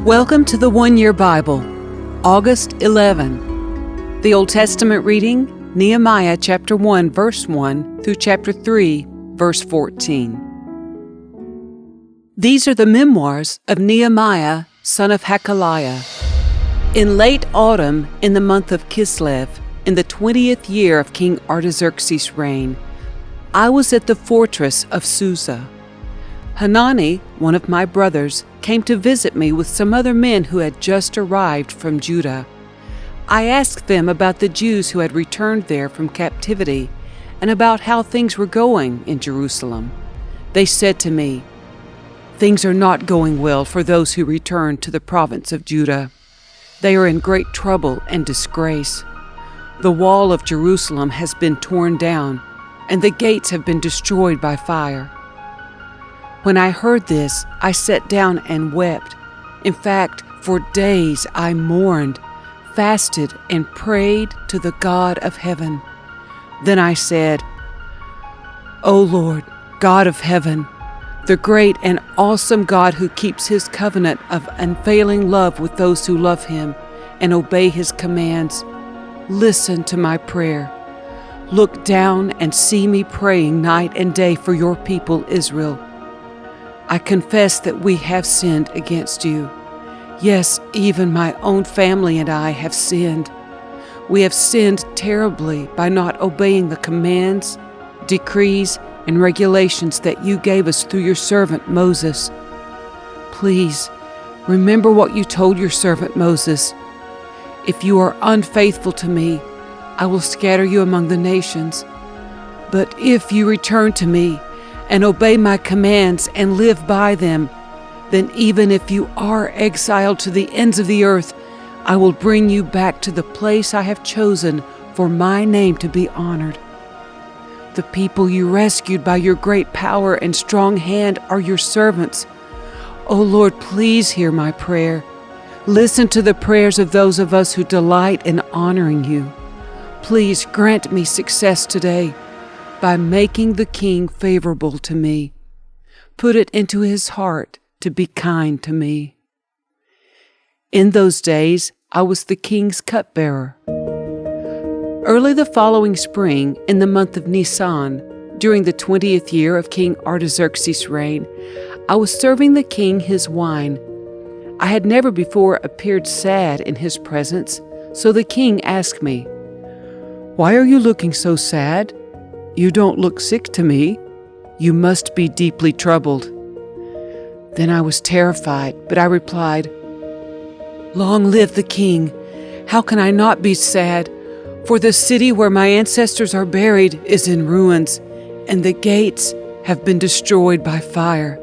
Welcome to the One Year Bible, August 11. The Old Testament reading, Nehemiah chapter 1, verse 1 through chapter 3, verse 14. These are the memoirs of Nehemiah, son of Hakaliah. In late autumn, in the month of Kislev, in the 20th year of King Artaxerxes' reign, I was at the fortress of Susa. Hanani, one of my brothers, came to visit me with some other men who had just arrived from Judah. I asked them about the Jews who had returned there from captivity and about how things were going in Jerusalem. They said to me, "Things are not going well for those who returned to the province of Judah. They are in great trouble and disgrace. The wall of Jerusalem has been torn down, and the gates have been destroyed by fire." When I heard this, I sat down and wept. In fact, for days I mourned, fasted, and prayed to the God of heaven. Then I said, "O Lord, God of heaven, the great and awesome God who keeps his covenant of unfailing love with those who love him and obey his commands, listen to my prayer. Look down and see me praying night and day for your people Israel. I confess that we have sinned against you. Yes, even my own family and I have sinned. We have sinned terribly by not obeying the commands, decrees, and regulations that you gave us through your servant Moses. Please, remember what you told your servant Moses. If you are unfaithful to me, I will scatter you among the nations. But if you return to me and obey my commands and live by them, then even if you are exiled to the ends of the earth, I will bring you back to the place I have chosen for my name to be honored. The people you rescued by your great power and strong hand are your servants. O Lord, please hear my prayer. Listen to the prayers of those of us who delight in honoring you. Please grant me success today by making the king favorable to me. Put it into his heart to be kind to me." In those days, I was the king's cupbearer. Early the following spring, in the month of Nisan, during the 20th year of King Artaxerxes' reign, I was serving the king his wine. I had never before appeared sad in his presence, so the king asked me, "Why are you looking so sad? You don't look sick to me. You must be deeply troubled." Then I was terrified, but I replied, "Long live the king! How can I not be sad? For the city where my ancestors are buried is in ruins, and the gates have been destroyed by fire."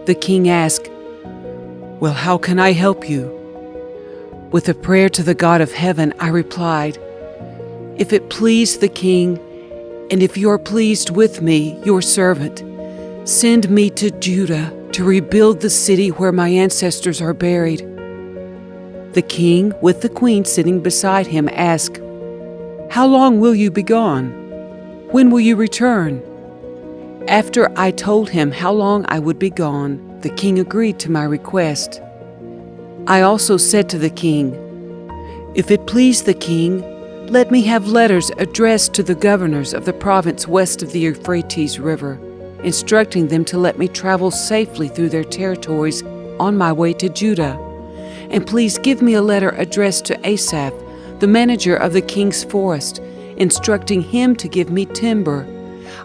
The king asked, "Well, how can I help you?" With a prayer to the God of heaven, I replied, "If it please the king, and if you are pleased with me, your servant, send me to Judah to rebuild the city where my ancestors are buried." The king, with the queen sitting beside him, asked, "How long will you be gone? When will you return?" After I told him how long I would be gone, the king agreed to my request. I also said to the king, "If it please the king, let me have letters addressed to the governors of the province west of the Euphrates River, instructing them to let me travel safely through their territories on my way to Judah. And please give me a letter addressed to Asaph, the manager of the king's forest, instructing him to give me timber.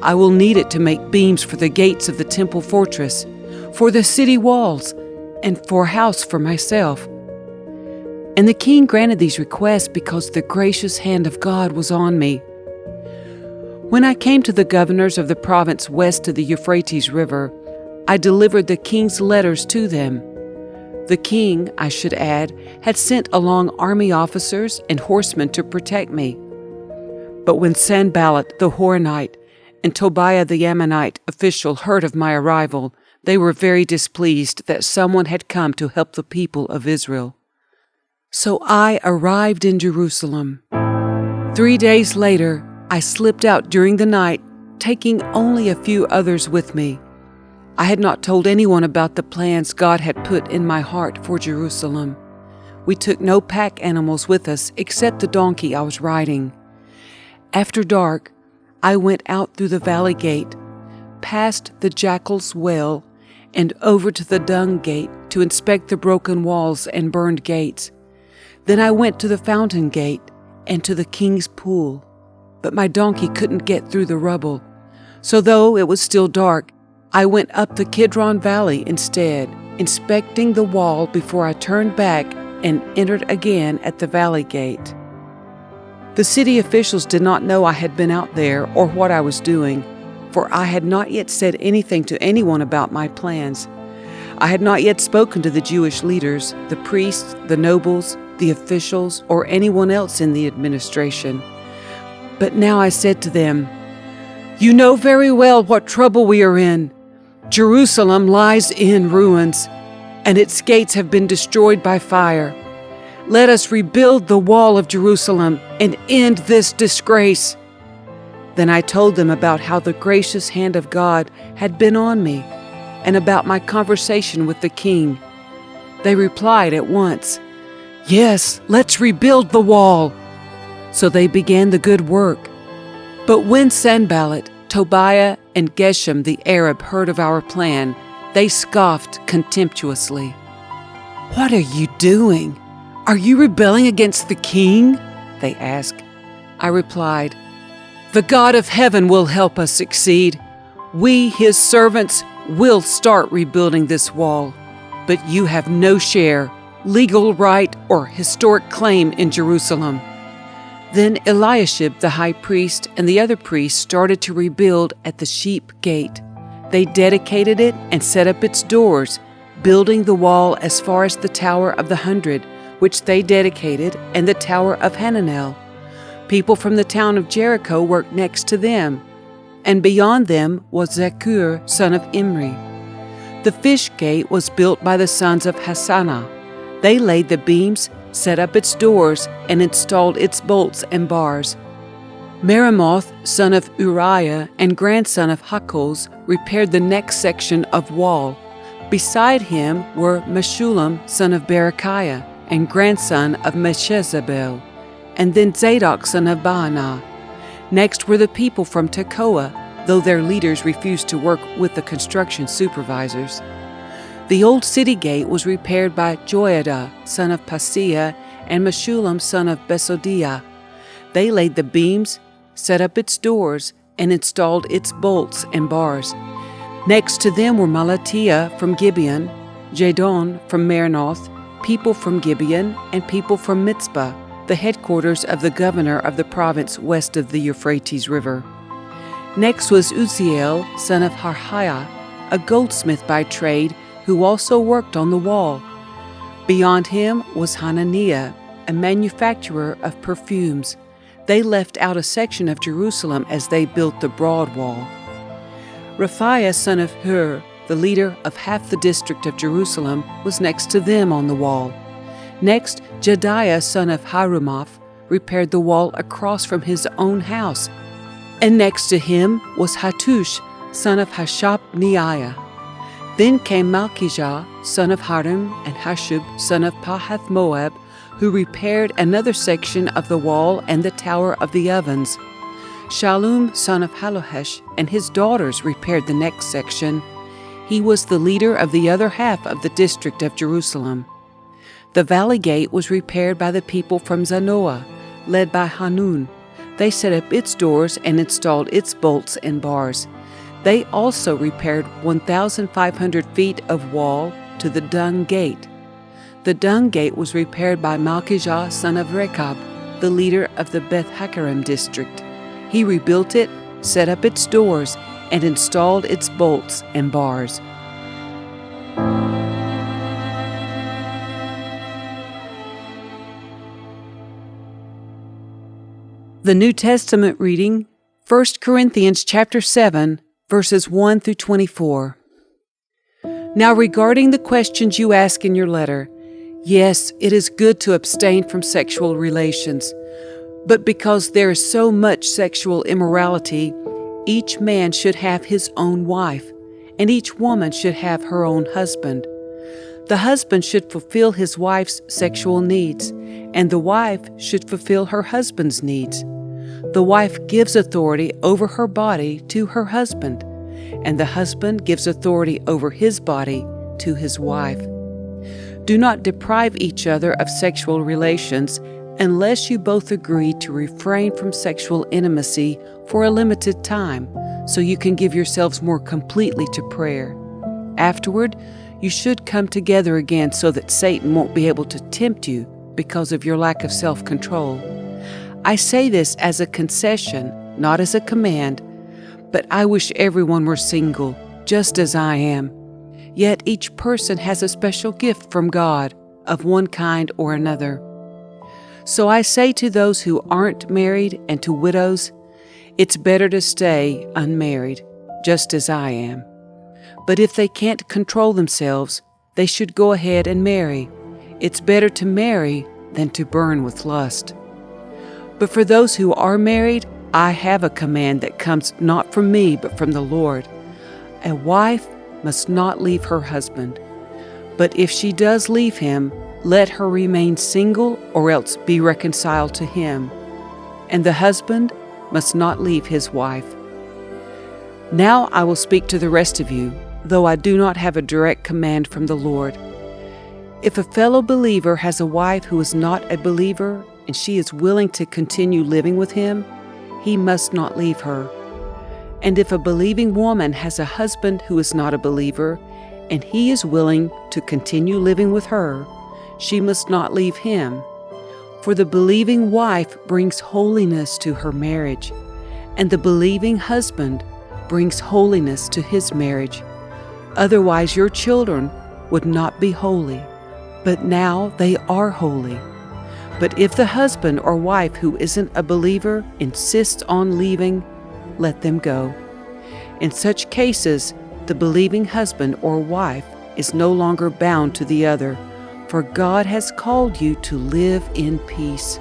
I will need it to make beams for the gates of the temple fortress, for the city walls, and for a house for myself." And the king granted these requests because the gracious hand of God was on me. When I came to the governors of the province west of the Euphrates River, I delivered the king's letters to them. The king, I should add, had sent along army officers and horsemen to protect me. But when Sanballat the Horonite and Tobiah the Ammonite official heard of my arrival, they were very displeased that someone had come to help the people of Israel. So I arrived in Jerusalem. 3 days later, I slipped out during the night, taking only a few others with me. I had not told anyone about the plans God had put in my heart for Jerusalem. We took no pack animals with us except the donkey I was riding. After dark, I went out through the valley gate, past the jackal's well, and over to the dung gate to inspect the broken walls and burned gates. Then I went to the fountain gate and to the king's pool. But my donkey couldn't get through the rubble. So though it was still dark, I went up the Kidron Valley instead, inspecting the wall before I turned back and entered again at the valley gate. The city officials did not know I had been out there or what I was doing, for I had not yet said anything to anyone about my plans. I had not yet spoken to the Jewish leaders, the priests, the nobles, the officials, or anyone else in the administration. But now I said to them, "You know very well what trouble we are in. Jerusalem lies in ruins, and its gates have been destroyed by fire. Let us rebuild the wall of Jerusalem and end this disgrace." Then I told them about how the gracious hand of God had been on me, and about my conversation with the king. They replied at once, "Yes, let's rebuild the wall." So they began the good work. But when Sanballat, Tobiah, and Geshem the Arab heard of our plan, they scoffed contemptuously. "What are you doing? Are you rebelling against the king?" they asked. I replied, "The God of heaven will help us succeed. We, his servants, will start rebuilding this wall. But you have no share, legal right, or historic claim in Jerusalem." Then Eliashib the high priest and the other priests started to rebuild at the Sheep Gate. They dedicated it and set up its doors, building the wall as far as the Tower of the 100, which they dedicated, and the Tower of Hananel. People from the town of Jericho worked next to them, and beyond them was Zaccur, son of Imri. The Fish Gate was built by the sons of Hassanah. They laid the beams, set up its doors, and installed its bolts and bars. Meremoth, son of Uriah and grandson of Hakkoz, repaired the next section of wall. Beside him were Meshullam, son of Berechiah, and grandson of Meshezabel, and then Zadok, son of Baanah. Next were the people from Tekoa, though their leaders refused to work with the construction supervisors. The old city gate was repaired by Joiada, son of Paseah, and Meshullam, son of Besodiah. They laid the beams, set up its doors, and installed its bolts and bars. Next to them were Malatiah from Gibeon, Jadon from Meronoth, people from Gibeon, and people from Mitzpah, the headquarters of the governor of the province west of the Euphrates River. Next was Uzziel, son of Harhiah, a goldsmith by trade, who also worked on the wall. Beyond him was Hananiah, a manufacturer of perfumes. They left out a section of Jerusalem as they built the broad wall. Raphiah, son of Hur, the leader of half the district of Jerusalem, was next to them on the wall. Next, Jediah, son of Harumaph, repaired the wall across from his own house. And next to him was Hattush, son of Hashabneiah. Then came Malchijah, son of Harim, and Hashub, son of Pahath-Moab, who repaired another section of the wall and the tower of the ovens. Shallum, son of Halohesh, and his daughters repaired the next section. He was the leader of the other half of the district of Jerusalem. The valley gate was repaired by the people from Zanoah, led by Hanun. They set up its doors and installed its bolts and bars. They also repaired 1,500 feet of wall to the Dung Gate. The Dung Gate was repaired by Malchijah, son of Rechab, the leader of the Beth-Haccherem district. He rebuilt it, set up its doors, and installed its bolts and bars. The New Testament reading, 1 Corinthians chapter 7, verses 1 through 24. Now regarding the questions you ask in your letter, yes, it is good to abstain from sexual relations, but because there is so much sexual immorality, each man should have his own wife, and each woman should have her own husband. The husband should fulfill his wife's sexual needs, and the wife should fulfill her husband's needs. The wife gives authority over her body to her husband, and the husband gives authority over his body to his wife. Do not deprive each other of sexual relations unless you both agree to refrain from sexual intimacy for a limited time, so you can give yourselves more completely to prayer. Afterward, you should come together again so that Satan won't be able to tempt you because of your lack of self-control. I say this as a concession, not as a command, but I wish everyone were single, just as I am. Yet each person has a special gift from God of one kind or another. So I say to those who aren't married and to widows, it's better to stay unmarried, just as I am. But if they can't control themselves, they should go ahead and marry. It's better to marry than to burn with lust. But for those who are married, I have a command that comes not from me but from the Lord. A wife must not leave her husband. But if she does leave him, let her remain single or else be reconciled to him. And the husband must not leave his wife. Now I will speak to the rest of you, though I do not have a direct command from the Lord. If a fellow believer has a wife who is not a believer, and she is willing to continue living with him, he must not leave her. And if a believing woman has a husband who is not a believer, and he is willing to continue living with her, she must not leave him. For the believing wife brings holiness to her marriage, and the believing husband brings holiness to his marriage. Otherwise your children would not be holy, but now they are holy. But if the husband or wife who isn't a believer insists on leaving, let them go. In such cases, the believing husband or wife is no longer bound to the other, for God has called you to live in peace.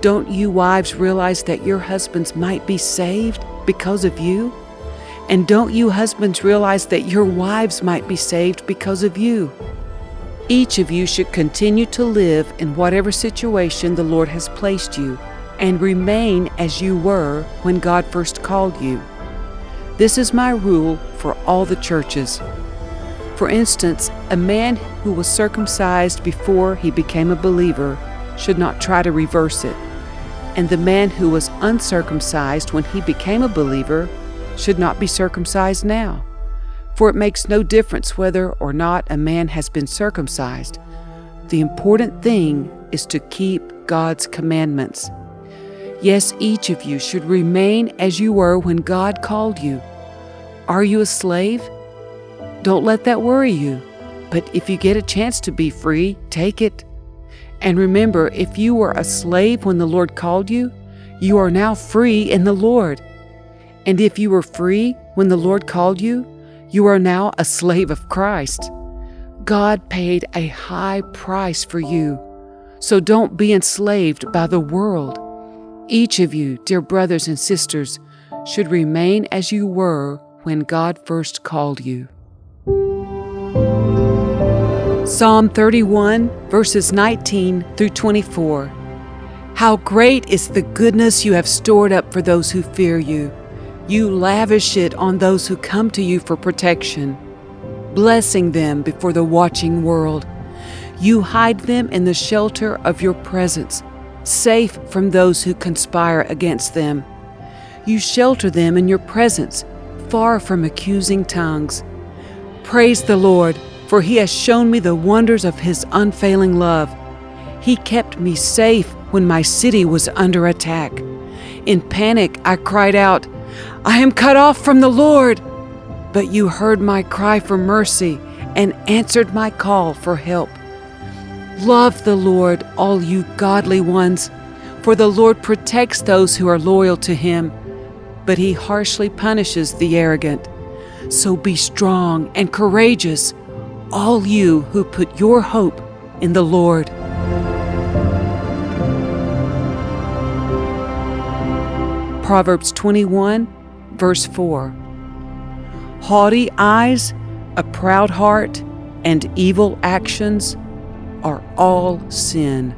Don't you wives realize that your husbands might be saved because of you? And don't you husbands realize that your wives might be saved because of you? Each of you should continue to live in whatever situation the Lord has placed you, and remain as you were when God first called you. This is my rule for all the churches. For instance, a man who was circumcised before he became a believer should not try to reverse it, and the man who was uncircumcised when he became a believer should not be circumcised now. For it makes no difference whether or not a man has been circumcised. The important thing is to keep God's commandments. Yes, each of you should remain as you were when God called you. Are you a slave? Don't let that worry you. But if you get a chance to be free, take it. And remember, if you were a slave when the Lord called you, you are now free in the Lord. And if you were free when the Lord called you, you are now a slave of Christ. God paid a high price for you, so don't be enslaved by the world. Each of you, dear brothers and sisters, should remain as you were when God first called you. Psalm 31, verses 19 through 24. How great is the goodness you have stored up for those who fear you. You lavish it on those who come to you for protection, blessing them before the watching world. You hide them in the shelter of your presence, safe from those who conspire against them. You shelter them in your presence, far from accusing tongues. Praise the Lord, for He has shown me the wonders of His unfailing love. He kept me safe when my city was under attack. In panic, I cried out, I am cut off from the Lord. But you heard my cry for mercy and answered my call for help. Love the Lord, all you godly ones, for the Lord protects those who are loyal to Him, but He harshly punishes the arrogant. So be strong and courageous, all you who put your hope in the Lord. Proverbs 21, verse 4. Haughty eyes, a proud heart, and evil actions are all sin.